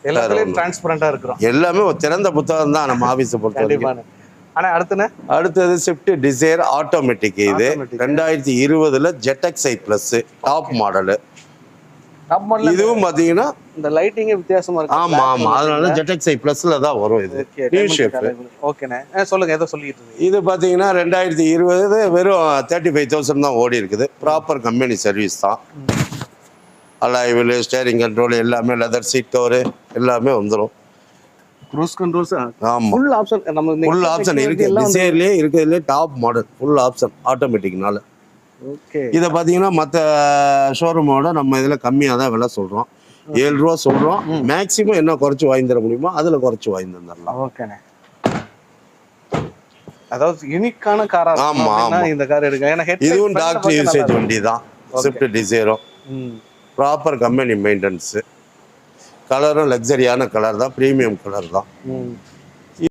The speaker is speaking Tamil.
எல்லாத்துலயும் டிரான்ஸ்பரண்டா இருக்கிறோம். எல்லாமே ஒரு திறந்த புத்தகம் தான் நம்ம ஆபீஸை பொறுத்த வரைக்கும். ஆனா அடுத்தது ஸ்விஃப்ட் டிசைர் ஆட்டோமேட்டிக். இது 2020 ZXi Plus டாப் மாடல். இதுவும் பாத்தீங்கன்னா இந்த லைட்டிங் வித்தியாசமா இருக்கு. ஆமா ஆமா, அதனால ZXi Plusல தான் வரும். இது நியூ ஷேப். ஓகேண்ணே, சொல்லுங்க ஏதோ சொல்லிட்டு இருக்கீங்க. இது பாத்தீங்கன்னா 2020 வெறும் 35,000 தான் ஓடி இருக்குது. ப்ராப்பர் கம்பெனி சர்வீஸ் தான். அலாய்வில் ஸ்டேரிங் கண்ட்ரோல் எல்லாமே, லெதர் சீட் கவர் எல்லாமே வந்துடும். க்ரூஸ் கண்ட்ரோல்ஸ் ஆமா, ஃபுல் ஆப்ஷன். நம்ம ஃபுல் ஆப்ஷன் இருக்கு. டிசைர்லயே இருக்கிறதுலே டாப் மாடல் ஃபுல் ஆப்ஷன் ஆட்டோமேட்டிக்னால. ஓகே. இதை பார்த்தீங்கன்னா மற்ற ஷோரூமோட நம்ம இதில் கம்மியாக தான் விலை சொல்கிறோம். 7 ரூபா சொல்கிறோம். மேக்ஸிமம் என்ன குறைச்சி வாங்கி தர முடியுமோ அதில் குறைச்சி வாங்கி தந்துடலாம். ஓகேண்ணே. அதாவது யூனிக்கான காரா. ஆமா ஆமா, இந்த கார் எடுங்க. ஏன்னா இதுவும் டாக்டர் யூசேஜ் வண்டி தான். ஸ்விஃப்ட் டிசைரும் ப்ராப்பர் கம்பெனி மெயின்டெனன்ஸு. கலரும் லக்ஸரியான கலர் தான், ப்ரீமியம் கலர் தான்.